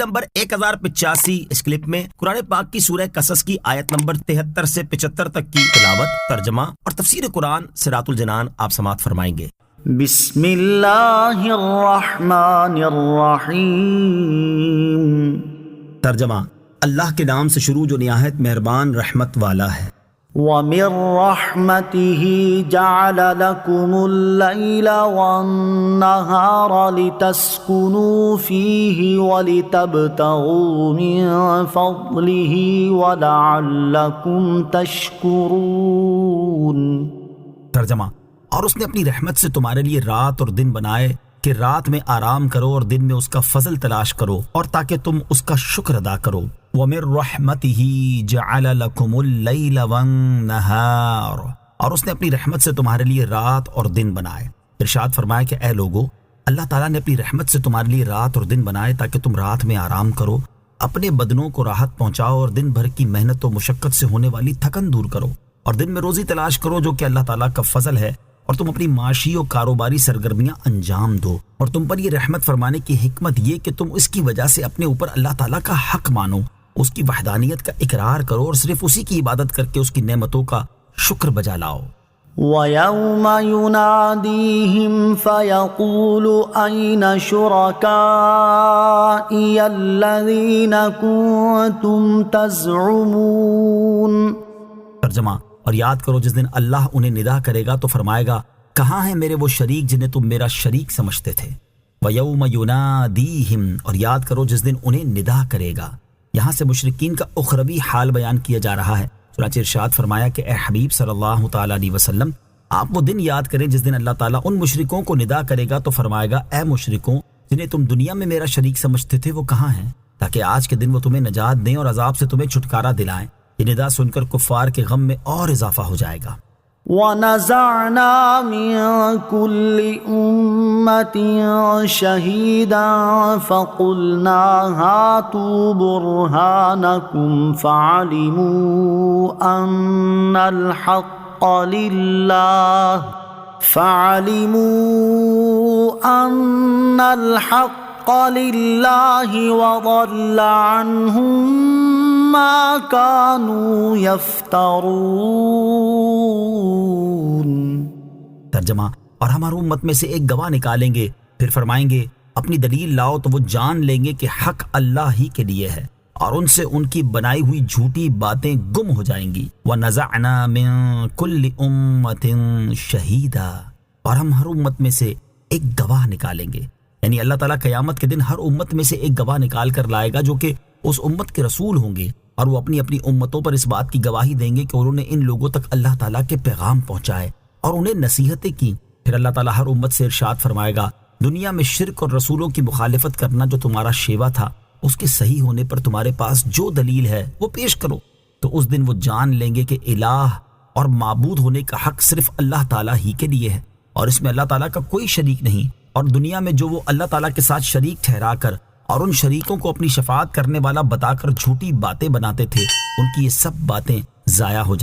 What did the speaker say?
Number 1085 اس clip میں قرآن پاک کی سورہ قصص کی آیت نمبر 73 سے 75 تک کی تلاوت، ترجمہ اور تفسیر قرآن صراط الجنان آپ سماعت فرمائیں گے۔ بسم اللہ الرحمن الرحیم۔ ترجمہ، اللہ کے نام سے شروع جو نہایت مہربان رحمت والا ہے۔ وَمِن رَّحْمَتِهِ جَعَلَ لَكُمُ اللَّيْلَ وَالنَّهَارَ لِتَسْكُنُوا فِيهِ وَلِتَبْتَغُوا مِن فَضْلِهِ وَلَعَلَّكُمْ تَشْكُرُونَ۔ ترجمہ، اور اس نے اپنی رحمت سے تمہارے لیے رات اور دن بنائے کہ رات میں آرام کرو اور دن میں اس کا فضل تلاش کرو، اور تاکہ تم اس کا شکر ادا کرو۔ وَمِن رَّحْمَتِهِ جَعَلَ لَكُمُ اللَّيْلَ وَالنَّهَارَ، اور اس نے اپنی رحمت سے تمہارے لیے رات اور دن بنائے۔ ارشاد فرمایا کہ اے لوگو، اللہ تعالیٰ نے اپنی رحمت سے تمہارے لیے رات اور دن بنائے تاکہ تم رات میں آرام کرو، اپنے بدنوں کو راحت پہنچاؤ اور دن بھر کی محنت و مشقت سے ہونے والی تھکن دور کرو، اور دن میں روزی تلاش کرو جو کہ اللہ تعالیٰ کا فضل ہے، اور تم اپنی معاشی و کاروباری سرگرمیاں انجام دو۔ اور تم پر یہ رحمت فرمانے کی حکمت یہ کہ تم اس کی وجہ سے اپنے اوپر اللہ تعالیٰ کا حق مانو، اس کی وحدانیت کا اقرار کرو اور صرف اسی کی عبادت کر کے اس کی نعمتوں کا شکر بجا لاؤ۔ وَيَوْمَ يُنَادِيهِمْ فَيَقُولُ أَيْنَ شُرَكَائِيَ الَّذِينَ كُنتُمْ تَزْعُمُونَ۔ ترجمہ، اور یاد کرو جس دن اللہ انہیں ندا کرے گا تو فرمائے گا، کہاں ہیں میرے وہ شریک جنہیں تم میرا شریک سمجھتے تھے۔ وَيَوْمَ يُنَادِيهِمْ، اور یاد کرو جس دن انہیں ندا کرے گا۔ یہاں سے مشرکین کا اخروی حال بیان کیا جا رہا ہے۔ چنانچہ ارشاد فرمایا کہ اے حبیب صلی اللہ تعالیٰ علیہ وسلم، آپ وہ دن یاد کریں جس دن اللہ تعالیٰ ان مشرکوں کو ندا کرے گا تو فرمائے گا، اے مشرکوں جنہیں تم دنیا میں میرا شریک سمجھتے تھے وہ کہاں ہیں، تاکہ آج کے دن وہ تمہیں نجات دیں اور عذاب سے تمہیں چھٹکارا دلائیں۔ یہ ندا سن کر کفار کے غم میں اور اضافہ ہو جائے گا۔ وَنَزَعْنَا مِن كُلِّ أُمَّةٍ شَهِيدًا فَقُلْنَا هَاتُوا بُرْهَانَكُمْ فَعَلِمُوا أَنَّ الْحَقَّ لِلَّهِ وَضَلَّ عَنْهُمْ مَا كَانُوا يَفْتَرُونَ۔ ترجمہ، اور ہم ہر امت میں سے ایک گواہ نکالیں گے، پھر فرمائیں گے اپنی دلیل لاؤ تو وہ جان لیں گے کہ حق اللہ ہی کے لیے ہے، اور ان سے ان کی بنائی ہوئی جھوٹی باتیں گم ہو جائیں گی۔ وَنَزَعْنَا مِن كُلِّ أُمَّةٍ شَهِيدًا، اور ہم ہر امت میں سے ایک گواہ نکالیں گے، یعنی اللہ تعالیٰ قیامت کے دن ہر امت میں سے ایک گواہ نکال کر لائے گا جو کہ اس امت کے رسول ہوں گے، اور وہ اپنی اپنی امتوں پر اس بات کی گواہی دیں گے کہ انہوں نے ان لوگوں تک اللہ تعالیٰ کے پیغام پہنچائے اور انہیں نصیحتیں کی۔ پھر اللہ تعالیٰ ہر امت سے ارشاد فرمائے گا، دنیا میں شرک اور رسولوں کی مخالفت کرنا جو تمہارا شیوا تھا، اس کے صحیح ہونے پر تمہارے پاس جو دلیل ہے وہ پیش کرو، تو اس دن وہ جان لیں گے کہ الہ اور معبود ہونے کا حق صرف اللہ تعالیٰ ہی کے لیے ہے، اور اس میں اللہ تعالیٰ کا کوئی شریک نہیں، اور دنیا میں جو وہ اللہ تعالیٰ کے ساتھ شریک ٹھہرا کر اور ان شریکوں کو اپنی شفاعت کرنے والا بتا کر جھوٹی باتیں بناتے تھے، ان کی یہ سب باتیں ضائع ہو جائیں۔